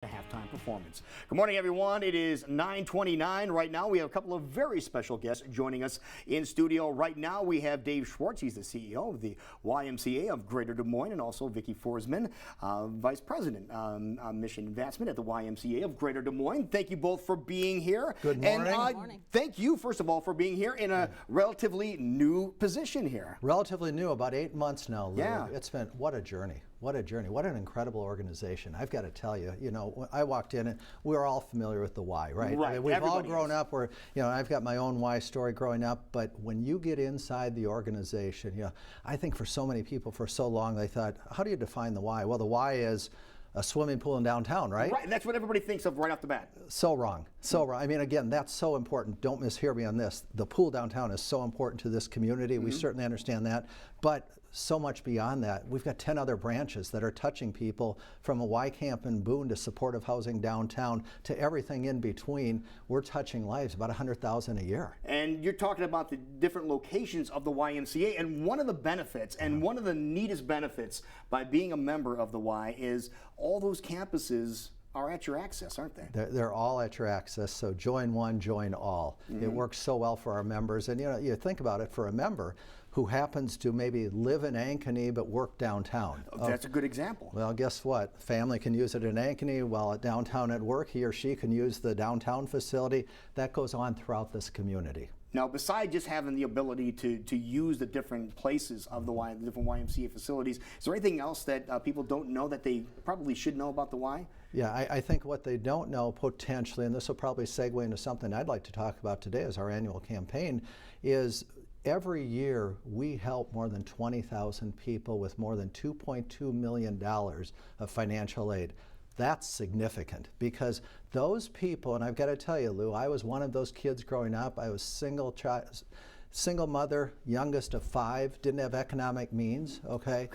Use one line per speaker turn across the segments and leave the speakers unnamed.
A halftime performance. Good morning, everyone. It is 9:29 right now. We have a couple of very special guests joining us in studio right now. We have Dave Schwartz. He's the CEO of the YMCA of Greater Des Moines, and also Vicki Forsman, Vice President on Mission Advancement at the YMCA of Greater Des Moines. Thank you both for being here.
Good morning.
And
Good morning.
Thank you, first of all, for being here in a relatively new position here.
Relatively new, about 8 months now, Lou.
Yeah.
It's been, what a journey. What a journey. What an incredible organization. I've got to tell you, when I walked in, and we were all familiar with the Y, right?
Right.
I mean, we've all
Everybody
grown
is.
up where, I've got my own Y story growing up, but when you get inside the organization, I think for so many people for so long, they thought, how do you define the Y? Well, the Y is a swimming pool in downtown, right?
Right, and that's what everybody thinks of right off the bat.
So wrong, so wrong. I mean, again, that's so important. Don't mishear me on this. The pool downtown is so important to this community. We certainly understand that, but so much beyond that. We've got 10 other branches that are touching people, from a Y Camp in Boone to supportive housing downtown to everything in between. We're touching lives, about 100,000 a year.
And you're talking about the different locations of the YMCA, and one of the benefits, and one of the neatest benefits by being a member of the Y is all those campuses are at your access, aren't they?
They're all at your access, so join one, join all. It works so well for our members, and you think about it, for a member who happens to maybe live in Ankeny but work downtown.
That's a good example.
Well, guess what? Family can use it in Ankeny, while at downtown at work, he or she can use the downtown facility. That goes on throughout this community.
Now, besides just having the ability to use the different places of the different YMCA facilities, is there anything else that people don't know that they probably should know about the Y?
Yeah, I think what they don't know potentially, and this will probably segue into something I'd like to talk about today as our annual campaign, is every year we help more than 20,000 people with more than $2.2 million of financial aid. That's significant, because those people, and I've got to tell you, Lou, I was one of those kids growing up. I was single mother, youngest of 5, didn't have economic means, okay?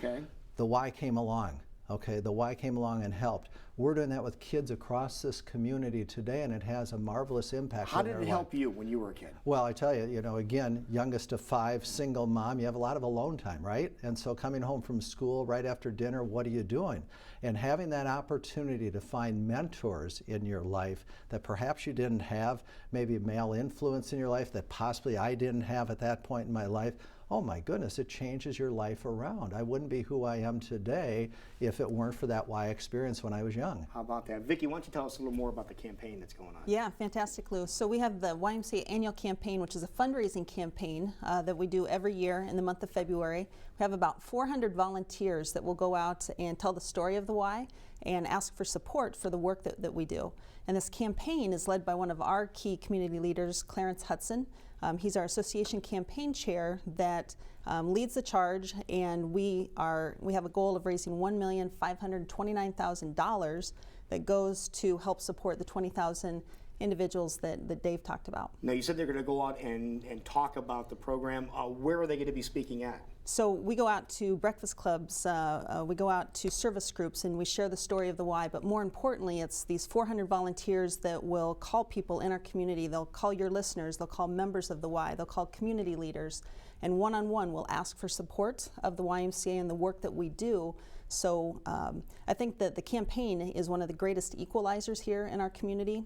The Y came along. Okay, the Y came along and helped. We're doing that with kids across this community today, and it has a marvelous impact
How
on
did
their
it help
life.
you when you were a kid?
Well, I tell you, again, youngest of 5, single mom, you have a lot of alone time, right? And so coming home from school right after dinner, what are you doing? And having that opportunity to find mentors in your life that perhaps you didn't have, maybe male influence in your life that possibly I didn't have at that point in my life, oh my goodness, it changes your life around. I wouldn't be who I am today if it weren't for that Y experience when I was young.
How about that? Vicki, why don't you tell us a little more about the campaign that's going on?
Yeah, fantastic, Lou. So we have the YMCA annual campaign, which is a fundraising campaign that we do every year in the month of February. We have about 400 volunteers that will go out and tell the story of the Y and ask for support for the work that we do. And this campaign is led by one of our key community leaders, Clarence Hudson. He's our association campaign chair that leads the charge, and we have a goal of raising $1,529,000 that goes to help support the 20,000 individuals that Dave talked about.
Now, you said they're going to go out and talk about the program. Where are they going to be speaking at?
So we go out to breakfast clubs, we go out to service groups, and we share the story of the Y, but more importantly, it's these 400 volunteers that will call people in our community. They'll call your listeners, they'll call members of the Y, they'll call community leaders, and one-on-one we'll ask for support of the YMCA and the work that we do. So I think that the campaign is one of the greatest equalizers here in our community,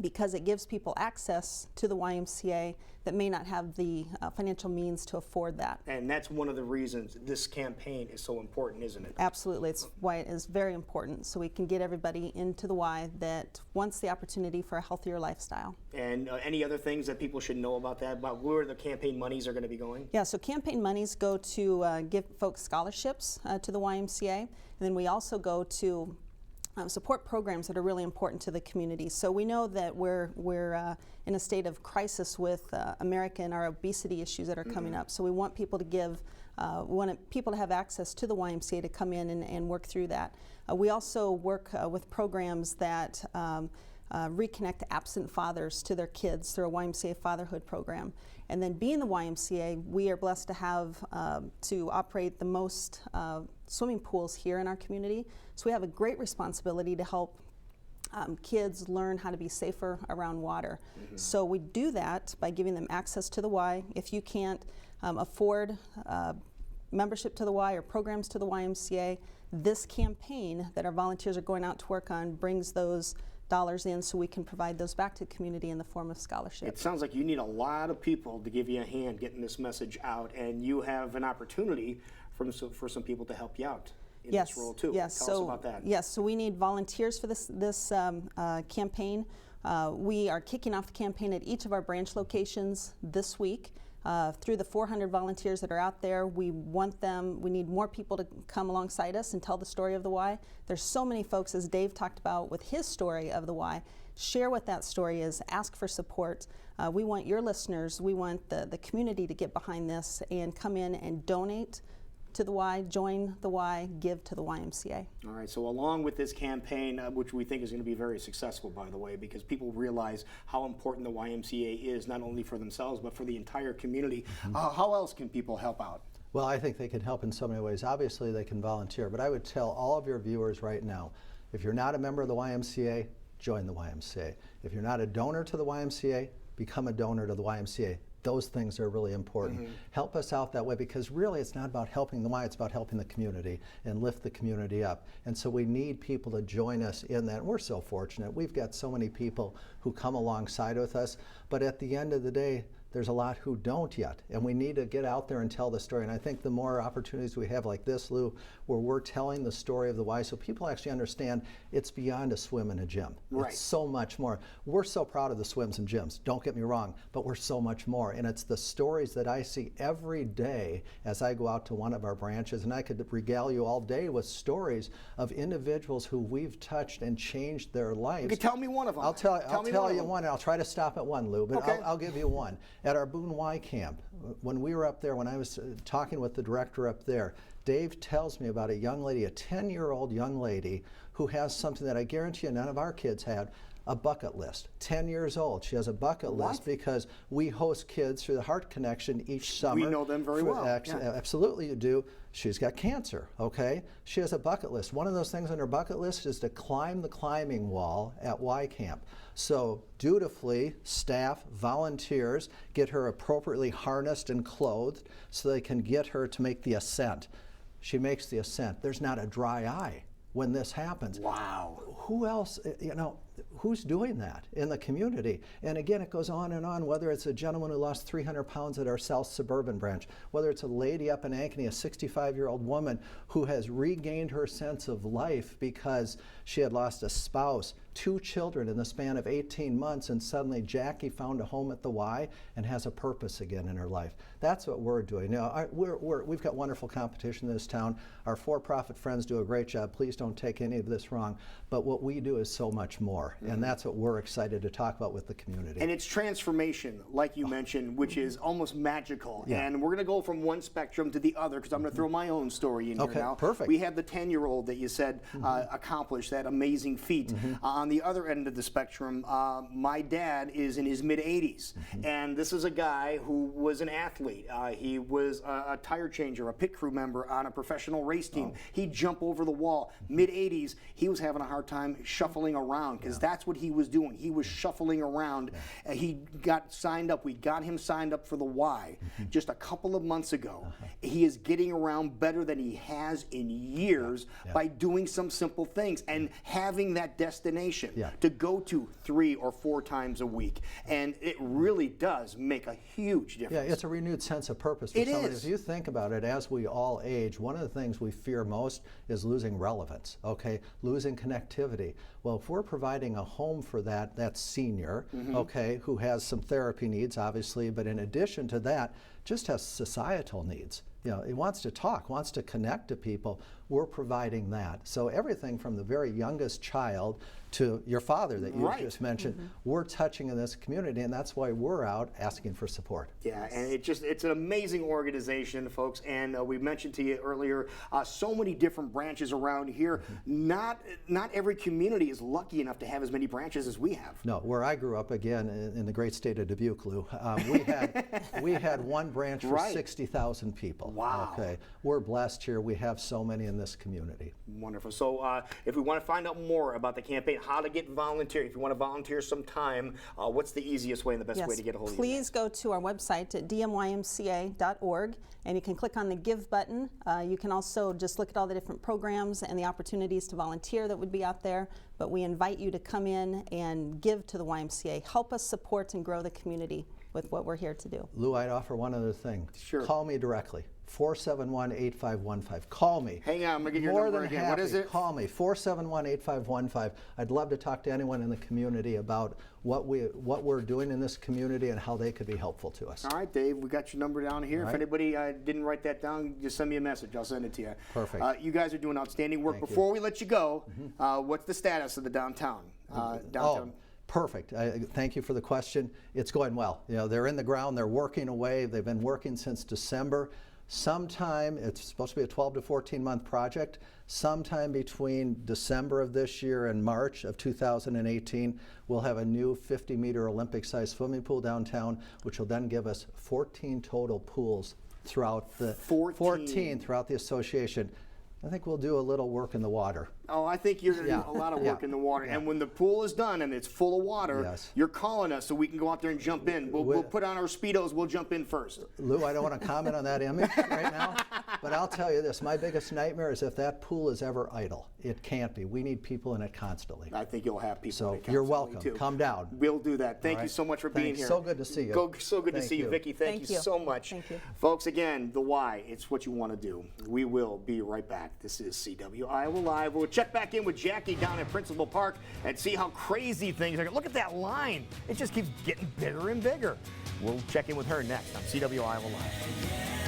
because it gives people access to the YMCA that may not have the financial means to afford that.
And that's one of the reasons this campaign is so important, isn't it?
Absolutely. It's why it is very important, so we can get everybody into the Y that wants the opportunity for a healthier lifestyle.
And any other things that people should know about that, about where the campaign monies are going to be going?
Yeah, so campaign monies go to give folks scholarships to the YMCA, and then we also go to support programs that are really important to the community. So we know that we're in a state of crisis with America and our obesity issues that are coming up. So we want people to give, we want people to have access to the YMCA to come in and work through that. We also work with programs that reconnect absent fathers to their kids through a YMCA fatherhood program. And then being the YMCA, we are blessed to have to operate the most swimming pools here in our community. So we have a great responsibility to help kids learn how to be safer around water. So we do that by giving them access to the Y. If you can't afford membership to the Y or programs to the YMCA, this campaign that our volunteers are going out to work on brings those dollars in so we can provide those back to the community in the form of scholarships.
It sounds like you need a lot of people to give you a hand getting this message out, and you have an opportunity for some people to help you out in this role too.
Yes,
Tell us about that.
Yes, so we need volunteers for this campaign. We are kicking off the campaign at each of our branch locations this week. Through the 400 volunteers that are out there, we need more people to come alongside us and tell the story of the Y. There's so many folks, as Dave talked about with his story of the Y. Share what that story is, ask for support. We want your listeners, we want the community to get behind this and come in and donate to the Y, join the Y, give to the YMCA.
All right, so along with this campaign, which we think is going to be very successful, by the way, because people realize how important the YMCA is, not only for themselves, but for the entire community. How else can people help out?
Well, I think they can help in so many ways. Obviously, they can volunteer, but I would tell all of your viewers right now, if you're not a member of the YMCA, join the YMCA. If you're not a donor to the YMCA, become a donor to the YMCA. Those things are really important. Help us out that way, because really it's not about helping the Y, it's about helping the community and lift the community up. And so we need people to join us in that. We're so fortunate. We've got so many people who come alongside with us, but at the end of the day, there's a lot who don't yet, and we need to get out there and tell the story. And I think the more opportunities we have like this, Lou, where we're telling the story of the Y, so people actually understand it's beyond a swim in a gym.
Right.
It's so much more. We're so proud of the swims and gyms, don't get me wrong, but we're so much more. And it's the stories that I see every day as I go out to one of our branches, and I could regale you all day with stories of individuals who we've touched and changed their lives.
You can tell me one of them.
I'll tell you one, and I'll try to stop at one, Lou, but
Okay.
I'll give you one. At our Boone Y camp, when we were up there, when I was talking with the director up there, Dave tells me about a young lady, a 10-year-old young lady, who has something that I guarantee you none of our kids had, a bucket list. 10 years old. She has a bucket list because we host kids through the Heart Connection each summer.
We know them very well.
Absolutely you do. She's got cancer, okay? She has a bucket list. One of those things on her bucket list is to climb the climbing wall at Y Camp. So dutifully, staff, volunteers get her appropriately harnessed and clothed so they can get her to make the ascent. She makes the ascent. There's not a dry eye when this happens.
Wow.
Who else, who's doing that in the community? And again, it goes on and on, whether it's a gentleman who lost 300 pounds at our South Suburban branch, whether it's a lady up in Ankeny, a 65-year-old woman who has regained her sense of life because she had lost a spouse, 2 children in the span of 18 months, and suddenly Jackie found a home at the Y and has a purpose again in her life. That's what we're doing. Now, we've got wonderful competition in this town. Our for-profit friends do a great job. Please don't take any of this wrong. But what we do is so much more, and that's what we're excited to talk about with the community.
And it's transformation, like you mentioned, which is almost magical.
Yeah.
And we're going to go from one spectrum to the other, because I'm going to throw my own story in here now.
Perfect.
We had the 10-year-old that you said accomplished that amazing feat. On the other end of the spectrum, my dad is in his mid-80s, and this is a guy who was an athlete. He was a tire changer, a pit crew member on a professional race team. He'd jump over the wall. Mid-80s, he was having a hard time shuffling around, because that's what he was doing. He was shuffling around. He got signed up. We got him signed up for the Y just a couple of months ago. He is getting around better than he has in years by doing some simple things and having that destination to go to 3 or 4 times a week. And it really does make a huge difference.
Yeah, it's a renewed sense of purpose for somebody. If you think about it, as we all age, one of the things we fear most is losing relevance, okay? Losing connectivity. Well, if we're providing a home for that senior, okay, who has some therapy needs, obviously, but in addition to that, just has societal needs. He wants to talk, wants to connect to people. We're providing that. So everything from the very youngest child to your father that you just mentioned, we're touching in this community, and that's why we're out asking for support.
Yeah, and it's an amazing organization, folks, and we mentioned to you earlier, so many different branches around here. Not every community is lucky enough to have as many branches as we have.
No, where I grew up, again, in the great state of Dubuque, Lou, we had one branch for 60,000 people.
Wow.
Okay, we're blessed here. We have so many in this community.
Wonderful. So if we want to find out more about the campaign, how to get volunteer, if you want to volunteer some time, what's the easiest way and the best way to get a hold of you?
Please go to our website at dmymca.org, and you can click on the Give button. You can also just look at all the different programs and the opportunities to volunteer that would be out there. But we invite you to come in and give to the YMCA. Help us support and grow the community with what we're here to do.
Lou, I'd offer one other thing.
Sure.
Call me directly. 471-8515. Call me.
Hang on, I'm going to get your
More
number
than
again.
happy.
What is it?
Call me. 471-8515. I'd love to talk to anyone in the community about what we're doing in this community and how they could be helpful to us.
All right, Dave, we got your number down here.
All
If
right.
anybody didn't write that down, just send me a message. I'll send it to you.
Perfect.
You guys are doing outstanding work.
Thank you.
Before we let you go, what's the status of the downtown?
Oh, perfect. Thank you for the question. It's going well. You know, they're in the ground. They're working away. They've been working since December. Sometime, it's supposed to be a 12 to 14 month project. Sometime between December of this year and March of 2018, we'll have a new 50-meter Olympic-sized swimming pool downtown, which will then give us 14 total pools throughout the 14 throughout the association. I think we'll do a little work in the water.
Oh, I think you're going to do a lot of work in the water. And when the pool is done and it's full of water, you're calling us so we can go out there and jump in. We'll put on our Speedos. We'll jump in first.
Lou, I don't want to comment on that image right now, but I'll tell you this. My biggest nightmare is if that pool is ever idle. It can't be. We need people in it constantly.
I think you'll have people
So
in it
you're
constantly,
welcome.
too.
Come down.
We'll do that. Thank you
right.
so much for being
Thanks.
here.
So good to see you.
So good to see you, Vicki. Thank you so much.
Thank you.
Folks, again, the why, it's what you want to do. We will be right back. This is CW Iowa Live. We'll check back in with Jackie down at Principal Park and see how crazy things are. Look at that line. It just keeps getting bigger and bigger. We'll check in with her next on CW Iowa Live.